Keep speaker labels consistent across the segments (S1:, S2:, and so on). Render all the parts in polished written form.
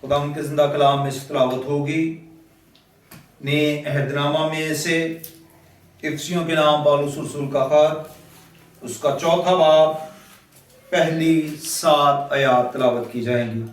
S1: खुदा उनके जिंदा कलाम में से तिलावत होगी ने अहदनामा में से इफ्सियों के नाम पौलुस रसूल का खत, उसका चौथा बाब, पहली 7 आयात तिलावत की जाएंगी।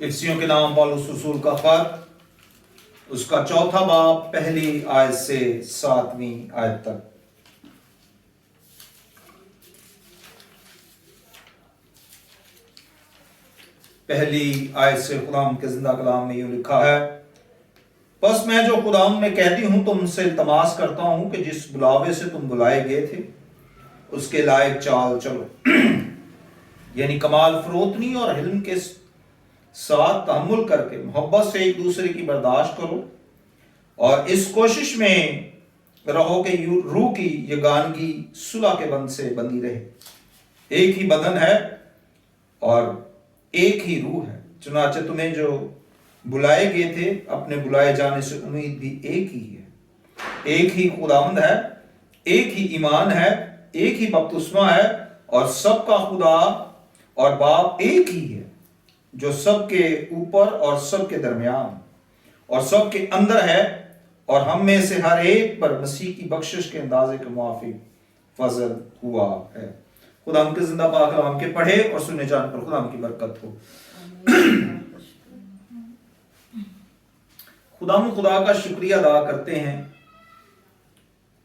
S1: इफ्सियों के नाम पौलुस रसूल का खत, उसका चौथा बाब, पहली आयत से 7वीं आयत तक। पहली आयत से खुदाम के जिंदा कलाम में यूं लिखा है, बस मैं जो खुदाम में कहती हूं तुमसे इल्तमास करता हूं कि जिस बुलावे से तुम बुलाए गए थे उसके लायक चाल चलो, यानी कमाल फरोतनी और हिल्म के साथ तहम्मुल करके मोहब्बत से एक दूसरे की बर्दाश्त करो और इस कोशिश में रहो कि रूह की यगानगी सुलह के बंध से बंधी रहे। एक ही बदन है और एक ही रूह है, चुनाचे तुम्हें जो बुलाए गए थे अपने बुलाए जाने से उम्मीद भी एक ही है। एक ही खुदावंद है, एक ही ईमान है, एक ही बपतिस्मा है और सबका खुदा और बाप एक ही है, जो सबके ऊपर और सबके दरमियान और सबके अंदर है और हम में से हर एक पर मसीह की बख्शिश के अंदाजे के मुआफिक फजल हुआ है। खुदा के जिंदा पाक कलाम के पढ़े और सुने जाने पर खुदा की बरकत हो। खुदा का शुक्रिया अदा करते हैं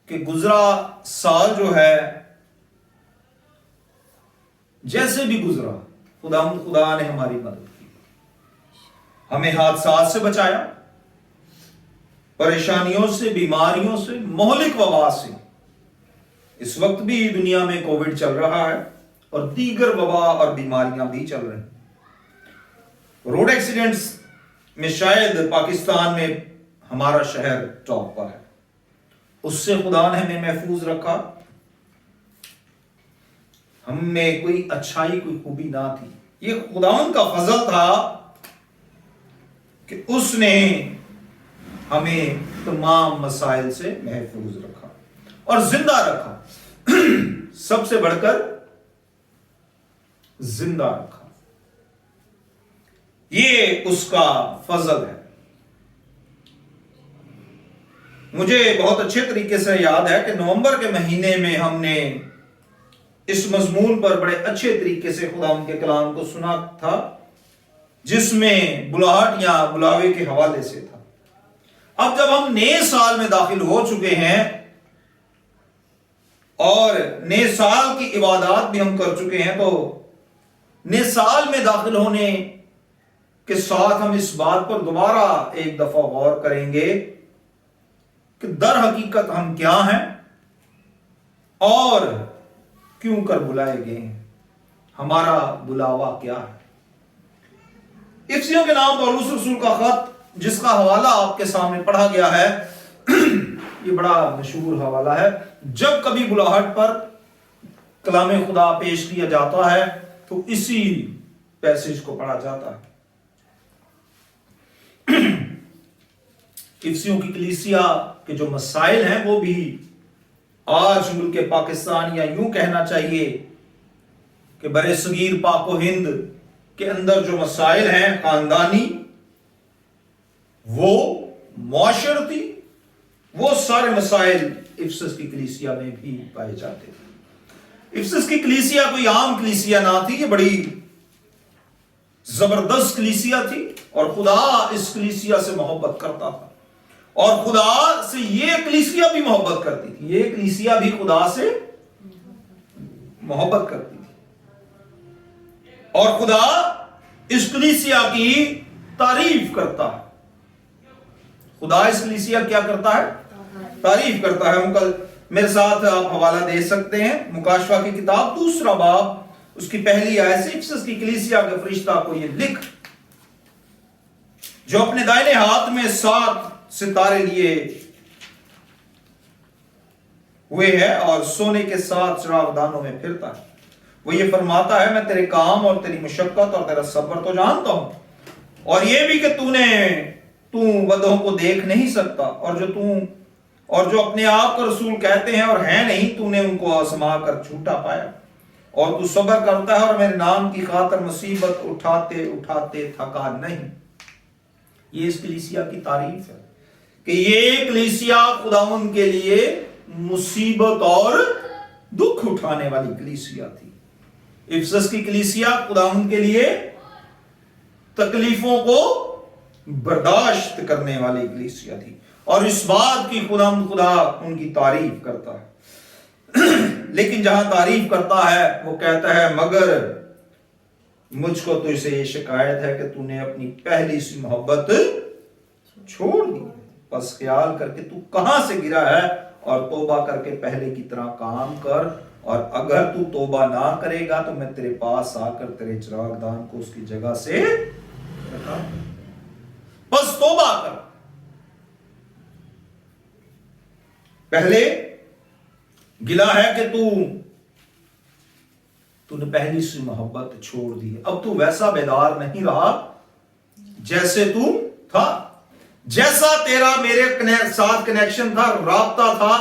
S1: कि गुजरा साल जो है जैसे भी गुजरा, खुदा ने हमारी मदद की, हमें हादसा से बचाया, परेशानियों से, बीमारियों से, मोहलिक वबा से। इस वक्त भी दुनिया में कोविड चल रहा है और दीगर वबा और बीमारियां भी चल रही हैं। रोड एक्सीडेंट्स में शायद पाकिस्तान में हमारा शहर टॉप पर है, उससे खुदा ने हमें महफूज रखा। हम में कोई अच्छाई, कोई खूबी ना थी, ये खुदावन का फजल था कि उसने हमें तमाम मसाइल से महफूज रखा और जिंदा रखा। सबसे बढ़कर जिंदा रखा, ये उसका फजल है। मुझे बहुत अच्छे तरीके से याद है कि नवंबर के महीने में हमने इस मजमून पर बड़े अच्छे तरीके से खुदा उनके कलाम को सुना था, जिसमें बुलाहट या बुलावे के हवाले से था। अब जब हम नए साल में दाखिल हो चुके हैं और नए साल की इबादत भी हम कर चुके हैं, तो नए साल में दाखिल होने के साथ हम इस बात पर दोबारा एक दफा गौर करेंगे कि दर हकीकत हम क्या हैं और क्यों कर बुलाए गए हैं, हमारा बुलावा क्या है। इफ्सियों के नाम पौलुस रसूल का खत, जिसका हवाला आपके सामने पढ़ा गया है, ये बड़ा मशहूर हवाला है। जब कभी बुलाहट पर कलाम खुदा पेश किया जाता है तो इसी पैसेज को पढ़ा जाता है। इफ्सियों की कलीसिया के जो मसाइल हैं वो भी आज मुल्क पाकिस्तान, या यूं कहना चाहिए कि बरे सगीर पाको हिंद के अंदर जो मसाइल हैं, खानदानी, वो मुआशरती, वो सारे मसाइल इफ्सस की कलीसिया में भी पाए जाते थे। इफ्सस की कलीसिया कोई आम कलीसिया ना थी, ये बड़ी जबरदस्त कलीसिया थी और खुदा इस कलीसिया से मोहब्बत करता था और खुदा से ये कलीसिया भी मोहब्बत करती थी। ये कलीसिया भी खुदा से मोहब्बत करती थी और खुदा इस कलीसिया की तारीफ करता है। खुदा इस कलीसिया क्या करता है? तारीफ करता है। कल मेरे साथ आप हवाला दे सकते हैं, मुकाशवा की किताब 2 बाब, उसकी पहली आयत से इफ्सस की कलीसिया के फरिश्ता को ये लिख, जो अपने दाहिने हाथ में 7 सितारे लिए हुए है और सोने के 7 चिरागदानों में फिरता है, वो ये फरमाता है, मैं तेरे काम और तेरी मुशक्कत और तेरा सब्र तो जानता हूं, और ये भी कि तू वधों को देख नहीं सकता, और जो अपने आप को रसूल कहते हैं और हैं नहीं, तूने उनको आजमा कर झूठा पाया اور تو صبر کرتا ہے اور میرے نام کی خاطر مصیبت اٹھاتے اٹھاتے تھکا نہیں. یہ اس کلیسیا کی تعریف ہے کہ یہ کلیسیا خداوند کے لیے مصیبت اور دکھ اٹھانے والی کلیسیا تھی. افسس کی کلیسیا خداوند کے لیے تکلیفوں کو برداشت کرنے والی کلیسیا تھی، اور اس بات کی خدا ان کی تعریف کرتا ہے. لیکن جہاں تعریف کرتا ہے وہ کہتا ہے مگر مجھ کو تو اسے یہ شکایت ہے کہ تو نے اپنی پہلی سی محبت چھوڑ دی. بس خیال کر کے تو کہاں سے گرا ہے اور توبہ کر کے پہلے کی طرح کام کر، اور اگر تو توبہ نہ کرے گا تو میں تیرے پاس آ کر تیرے چراغ دان کو اس کی جگہ سے ہٹا. بس توبہ کر. پہلے گلا ہے کہ تو نے پہلی سی محبت چھوڑ دی. اب تو ویسا بیدار نہیں رہا جیسے تو تھا. جیسا تیرا میرے ساتھ کنیکشن تھا، رابطہ تھا،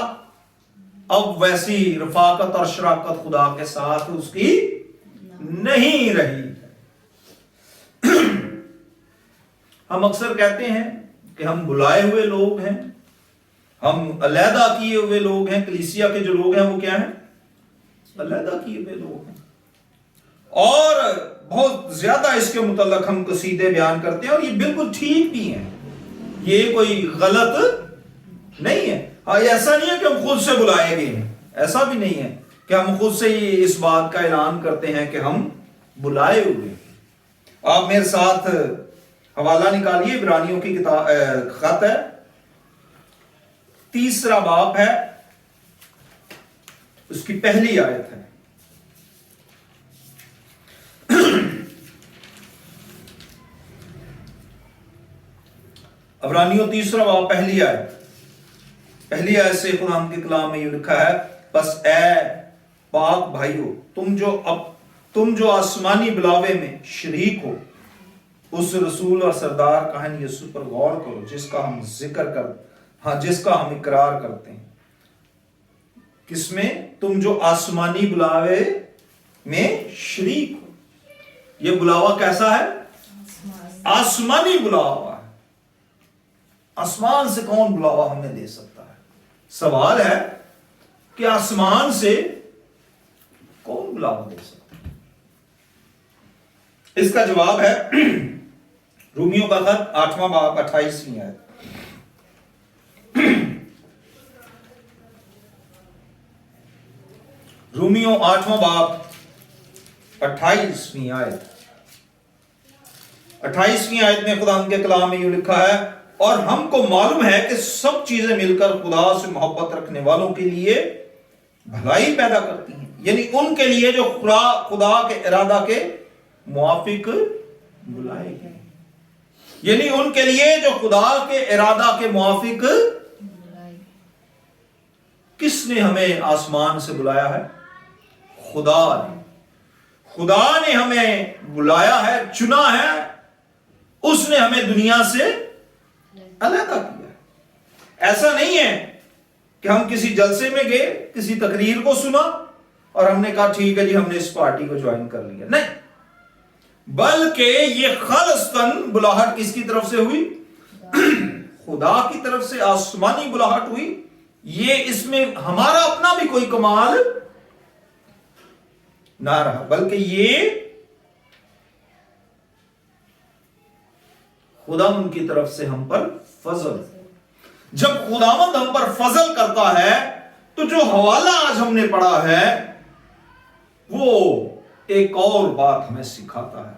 S1: اب ویسی رفاقت اور شراکت خدا کے ساتھ اس کی نہیں رہی. ہم اکثر کہتے ہیں کہ ہم بلائے ہوئے لوگ ہیں، ہم علیحدہ کیے ہوئے لوگ ہیں. کلیسیا کے جو لوگ ہیں وہ کیا ہیں؟ علیحدہ کیے ہوئے لوگ ہیں. اور بہت زیادہ اس کے متعلق ہم قصیدے بیان کرتے ہیں، اور یہ بالکل ٹھیک بھی ہیں، یہ کوئی غلط نہیں ہے. ایسا نہیں ہے کہ ہم خود سے بلائے گئے ہیں، ایسا بھی نہیں ہے کہ ہم خود سے ہی اس بات کا اعلان کرتے ہیں کہ ہم بلائے ہوئے ہیں. آپ میرے ساتھ حوالہ نکالیے، عبرانیوں کی خط ہے، 3 باب ہے، اس کی پہلی آیت ہے. عبرانیوں 3 باب پہلی آیت سے قرآن کے کلام میں یہ لکھا ہے، بس اے پاک بھائیو، تم جو آسمانی بلاوے میں شریک ہو، اس رسول اور سردار کہن یسوع پر غور کرو جس کا ہم اقرار کرتے ہیں. کس میں؟ تم جو آسمانی بلاوے میں شریک ہو. یہ بلاوا کیسا ہے؟ آسمانی بلاوا ہے. آسمان سے کون بلاوا ہمیں دے سکتا ہے؟ سوال ہے کہ آسمان سے کون بلاوا دے سکتا ہے؟ اس کا جواب ہے رومیوں کا خط 8واں باب 28ویں آیت. رومیوں 8واں باب 28ویں آیت. 28ویں آیت میں خدا کے کلام میں یہ لکھا ہے، اور ہم کو معلوم ہے کہ سب چیزیں مل کر خدا سے محبت رکھنے والوں کے لیے بھلائی پیدا کرتی ہیں. یعنی ان کے لیے جو خدا کے ارادہ کے موافق بلائے گئے. یعنی ان کے لیے جو خدا کے ارادہ کے موافق. کس نے ہمیں آسمان سے بلایا ہے؟ خدا نے ہمیں بلایا ہے، چنا ہے. اس نے ہمیں دنیا سے علیحدہ کیا ہے. ایسا نہیں ہے کہ ہم کسی جلسے میں گئے، کسی تقریر کو سنا اور ہم نے کہا ٹھیک ہے جی ہم نے اس پارٹی کو جوائن کر لیا. نہیں، بلکہ یہ خالصتاً بلاہٹ کس کی طرف سے ہوئی؟ خدا کی طرف سے آسمانی بلاہٹ ہوئی. یہ اس میں ہمارا اپنا بھی کوئی کمال نہ رہا، بلکہ یہ خداوند کی طرف سے ہم پر فضل. جب خداوند ہم پر فضل کرتا ہے تو جو حوالہ آج ہم نے پڑھا ہے وہ ایک اور بات ہمیں سکھاتا ہے.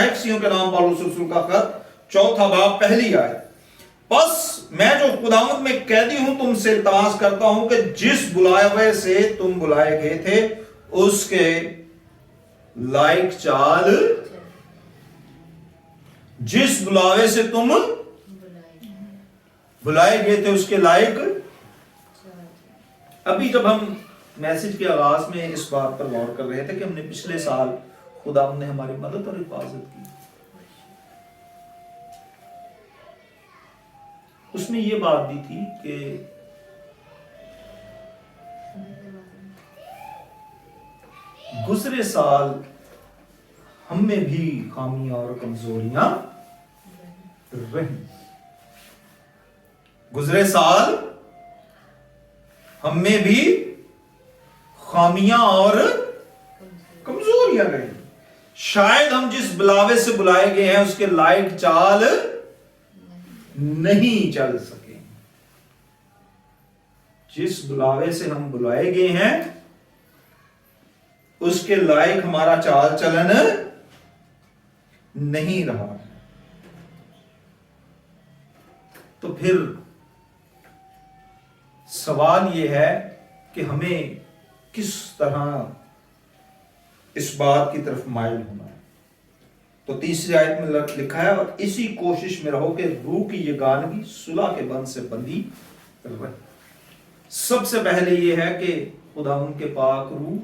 S1: افسیوں کے نام پالوس رسول کا خط 4واں باب پہلی آیت. بس میں جو خداوند میں قیدی ہوں تم سے التماس کرتا ہوں کہ جس بلاوے سے تم بلائے گئے تھے اس کے لائق چال. جس بلاوے سے تم بلائے گئے تھے اس کے لائق. ابھی جب ہم میسج کے آغاز میں اس بات پر غور کر رہے تھے کہ ہم نے پچھلے سال خداوند نے ہماری مدد اور حفاظت کی، اس میں یہ بات بھی تھی کہ गुजरे साल हम में भी खामियां और कमजोरियां रही। गुजरे साल हम में भी खामियां और कमजोरियां रही। शायद हम जिस बुलावे से बुलाए गए हैं उसके लायक चाल नहीं चल सके। जिस बुलावे से हम बुलाए गए हैं उसके लायक हमारा चाल चलन नहीं रहा। तो फिर सवाल यह है कि हमें किस तरह इस बात की तरफ माइल होना है। तो तीसरी आयत में लिखा है, और इसी कोशिश में रहो कि रूह की यगानगी सुलह के बंध से बंधी रहे। सबसे पहले यह है कि खुदा उनके पाक रूह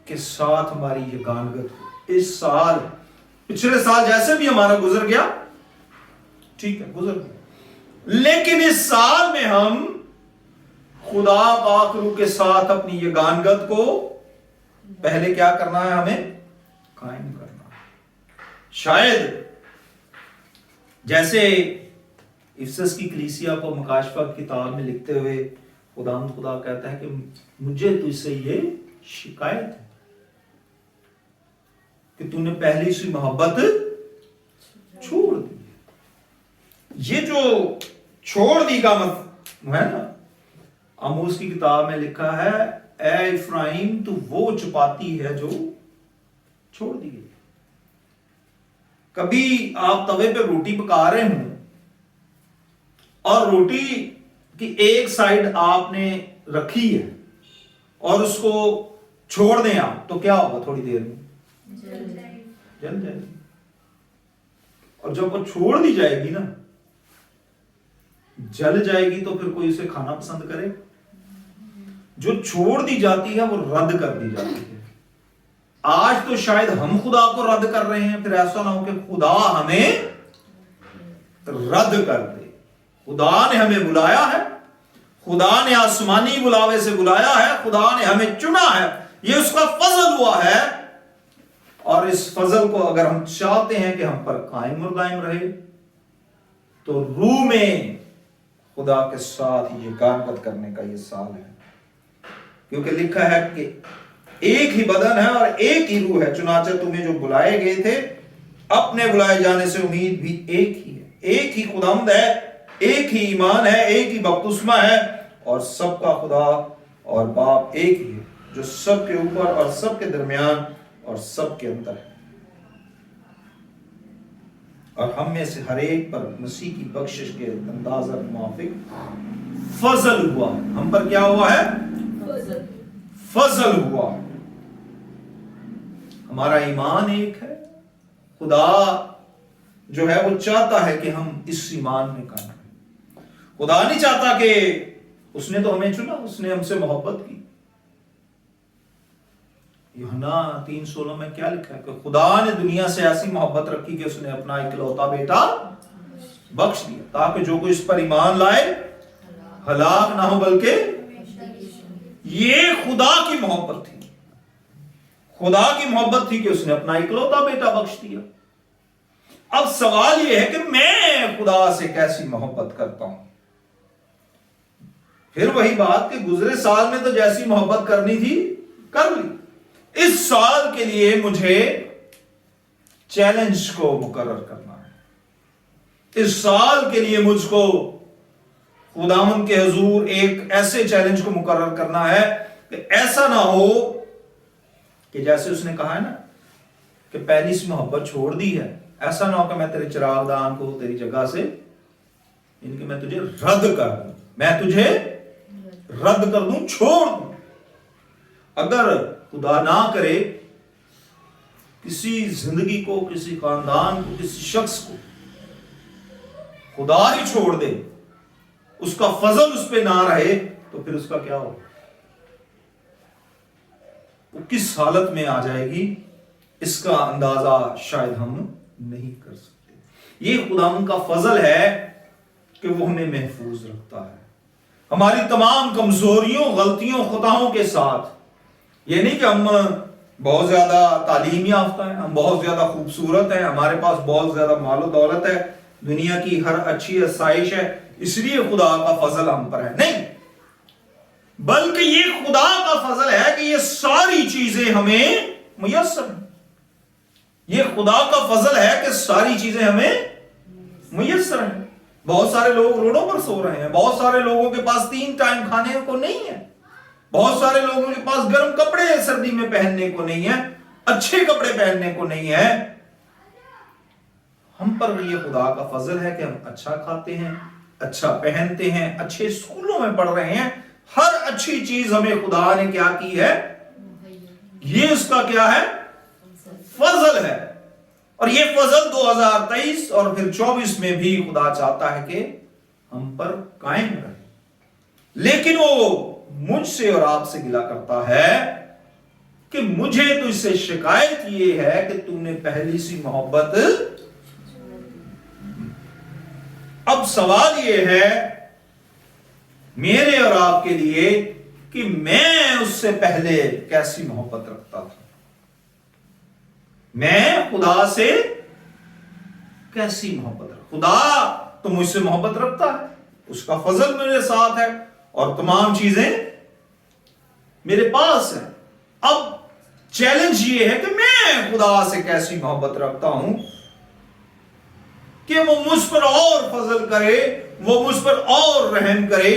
S1: के साथ हमारी यगानगत हो। इस साल, पिछले साल जैसे भी हमारा गुजर गया, ठीक है, गुजर गया, लेकिन इस साल में हम खुदा पाक रूह के साथ अपनी यगानगत को पहले क्या करना है, हमें कायम करना है। शायद जैसे इफिसस की कलीसिया को मकाशफा की किताब में लिखते हुए खुदा कहता है कि मुझे तुझसे ये शिकायत है कि तूने पहली सी मोहब्बत छोड़ दी। ये जो छोड़ दी का मतलब है ना, आमोस की किताब में लिखा है, ऐ इफ्राइम तू वो चपाती है जो छोड़ दी गई। कभी आप तवे पे रोटी पका रहे हो और रोटी की एक साइड आपने रखी है और उसको छोड़ दें आप, तो क्या होगा, थोड़ी देर में जल जाएगी। और जब वो छोड़ दी जाएगी ना, जल जाएगी, तो फिर कोई उसे खाना पसंद करे? जो छोड़ दी जाती है वो रद्द कर दी जाती है। आज तो शायद हम खुदा को रद्द कर रहे हैं, फिर ऐसा ना हो कि खुदा हमें रद्द कर दे। खुदा ने हमें बुलाया है, खुदा ने आसमानी बुलावे से बुलाया है, खुदा ने हमें चुना है, ये उसका फजल हुआ है। और इस फजल को अगर हम चाहते हैं कि हम पर कायम और दायम रहे, तो रूह में खुदा के साथ ये गानगत करने का ये साल है। क्योंकि लिखा है कि एक ही बदन है और एक ही रूह है, चुनाचे तुम्हें जो बुलाए गए थे अपने बुलाए जाने से उम्मीद भी एक ही है। एक ही खुदावंद है, एक ही ईमान है, एक ही बपतिस्मा है, और सबका खुदा और बाप एक ही है, जो सबके ऊपर और सबके दरमियान और सबके अंदर है। और हम में से हर एक पर मसीह की बख्शिश के अंदाजा के मुताबिक फजल हुआ। हम पर क्या हुआ है? फजल हुआ। हमारा ईमान एक है। खुदा जो है वो चाहता है कि हम इस ईमान में काम करें। खुदा नहीं चाहता कि, उसने तो हमें चुना, उसने हमसे मोहब्बत की। यूहन्ना 3:16 में क्या लिखा है कि खुदा ने दुनिया से ऐसी मोहब्बत रखी कि उसने अपना इकलौता बेटा बख्श दिया, ताकि जो कोई इस पर ईमान लाए हलाक ना हो बल्कि। ये खुदा की मोहब्बत थी, खुदा की मोहब्बत थी कि उसने अपना इकलौता बेटा बख्श दिया। अब सवाल यह है कि मैं खुदा से कैसी मोहब्बत करता हूं। फिर वही बात कि गुजरे साल में तो जैसी मोहब्बत करनी थी कर ली। इस साल के लिए मुझे चैलेंज को मुकर्रर करना है। इस साल के लिए मुझको खुदावंद के हुजूर एक ऐसे चैलेंज को मुकर्रर करना है कि ऐसा ना हो कि जैसे उसने कहा है ना कि पहली सी मोहब्बत छोड़ दी है, ऐसा ना हो कि मैं तेरे चिरागदान को तेरी जगह से, इनके मैं तुझे रद्द कर दूं, मैं तुझे रद्द कर दूं, छोड़ दूं। अगर खुदा ना करे किसी जिंदगी को, किसी खानदान को, किसी शख्स को खुदा ही छोड़ दे, उसका फजल उस पे ना रहे, तो फिर उसका क्या होगा? वो किस हालत में आ जाएगी, इसका अंदाजा शायद हम नहीं कर सकते। ये खुदावंद का फजल है कि वो हमें महफूज रखता है। हमारी तमाम कमजोरियों, गलतियों, खताओं के साथ ये नहीं कि हम बहुत ज्यादा तालीम याफ्ता हैं, हम बहुत ज्यादा खूबसूरत हैं, हमारे पास बहुत ज्यादा मालो दौलत है, दुनिया की हर अच्छी आसाइश है, इसलिए खुदा का फजल हम पर है। नहीं, बल्कि ये खुदा का फजल है कि ये सारी चीजें हमें मुयस्सर हैं। ये खुदा का फजल है कि सारी चीजें हमें मुयस्सर हैं। बहुत सारे लोग रोडों पर सो रहे हैं, बहुत सारे लोगों के पास 3 टाइम खाने को नहीं है, बहुत सारे लोगों के पास गर्म कपड़े सर्दी में पहनने को नहीं है, अच्छे कपड़े पहनने को नहीं है। हम पर ये खुदा का फजल है कि हम अच्छा खाते हैं, अच्छा पहनते हैं, अच्छे स्कूलों में पढ़ रहे हैं। हर अच्छी चीज हमें खुदा ने क्या की है, ये उसका क्या है, फजल है। और ये फजल 2023 और फिर 24 में भी खुदा चाहता है कि हम पर कायम रहे। लेकिन वो मुझसे और आपसे गिला करता है कि मुझे तो इससे शिकायत ये है कि तूने पहली सी मोहब्बत। अब सवाल ये है मेरे और आपके लिए कि मैं उससे पहले कैसी मोहब्बत रखता था, मैं खुदा से कैसी मोहब्बत रखता। खुदा तो मुझसे मोहब्बत रखता है, उसका फजल मेरे साथ है और तमाम चीजें मेरे पास है। अब चैलेंज ये है कि मैं खुदा से कैसी मोहब्बत रखता हूं कि वो मुझ पर और फजल करे, वो मुझ पर और रहम करे,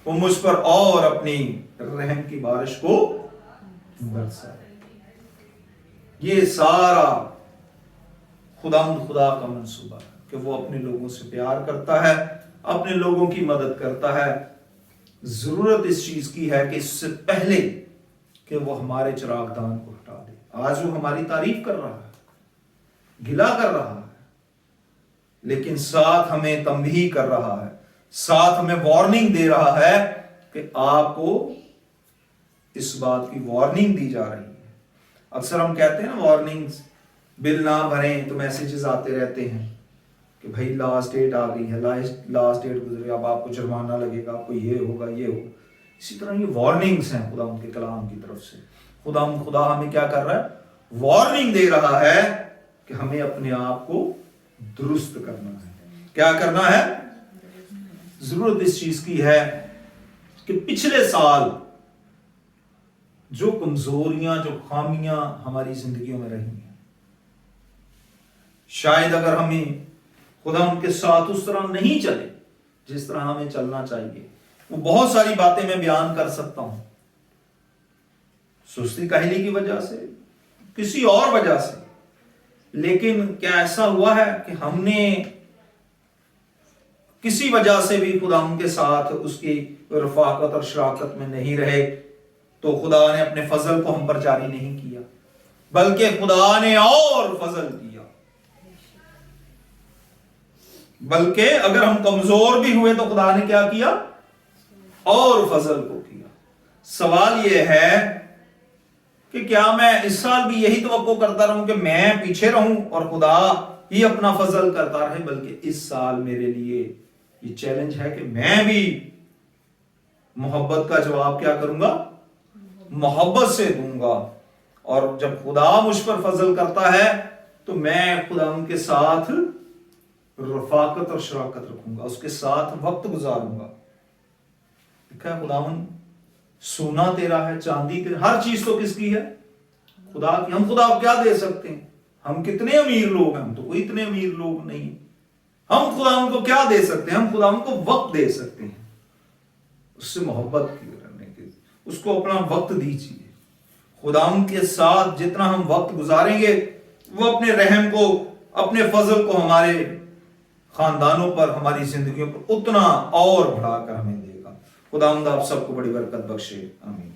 S1: वो मुझ पर और अपनी रहम की बारिश को बरसाए। ये सारा खुदा का मंसूबा है कि वो अपने लोगों से प्यार करता है, अपने लोगों की मदद करता है। जरूरत इस चीज की है कि इससे पहले कि वो हमारे चिरागदान को हटा दे। आज वो हमारी तारीफ कर रहा है, गिला कर रहा है, लेकिन साथ हमें तंबीह कर रहा है, साथ हमें वार्निंग दे रहा है कि आपको इस बात की वार्निंग दी जा रही है। अक्सर हम कहते हैं ना, वार्निंग्स, बिल ना भरें तो मैसेजेस आते रहते हैं कि भाई लास्ट डेट आ गई है, लास्ट डेट गुजरे, अब आपको जुर्माना लगेगा, आपको ये होगा, ये होगा। इसी तरह ये वार्निंग्स हैं खुदा उनके कलाम की तरफ से। खुदा हमें क्या कर रहा है, वार्निंग दे रहा है कि हमें अपने आप को दुरुस्त करना है। क्या करना है? जरूरत इस चीज की है कि पिछले साल जो कमजोरियां, जो खामियां हमारी जिंदगियों में रही हैं, शायद अगर हमें खुदा उनके साथ उस तरह नहीं चले जिस तरह हमें चलना चाहिए, वो बहुत सारी बातें मैं बयान कर सकता हूं, सुस्ती काहली की वजह से, किसी और वजह से। लेकिन क्या ऐसा हुआ है कि हमने किसी वजह से भी खुदा उनके साथ उसकी रफाकत और शराकत में नहीं रहे, तो खुदा ने अपने फजल को हम पर जारी नहीं किया, बल्कि खुदा ने और फजल किया। बल्कि अगर हम कमजोर भी हुए तो खुदा ने क्या किया? और फजल को किया। सवाल यह है कि क्या मैं इस साल भी यही तवक्को करता रहूं कि मैं पीछे रहूं और खुदा ही अपना फजल करता रहे, बल्कि इस साल मेरे लिए ये चैलेंज है कि मैं भी मोहब्बत का जवाब क्या करूंगा? मोहब्बत से दूंगा। और जब खुदा मुझ पर फजल करता है तो मैं खुदा उनके साथ रफाकत और शराकत रखूंगा, उसके साथ वक्त गुजारूंगा। देखा है, खुदावन सोना तेरा है, चांदी तेरा, हर चीज तो किसकी है? खुदा की। हम खुदा को क्या दे सकते हैं? हम कितने अमीर लोग हैं, हम तो कोई इतने अमीर लोग नहीं। हम खुदा उनको क्या दे सकते हैं? हम खुदा उनको वक्त दे सकते हैं, उससे मोहब्बत करने के, उसको अपना वक्त दीजिए। खुदा के साथ जितना हम वक्त गुजारेंगे, वो अपने रहम को, अपने फजल को हमारे खानदानों पर, हमारी जिंदगियों पर उतना और बढ़ाकर हमें देगा। खुदा आप सबको बड़ी बरकत बख्शे। आमीन।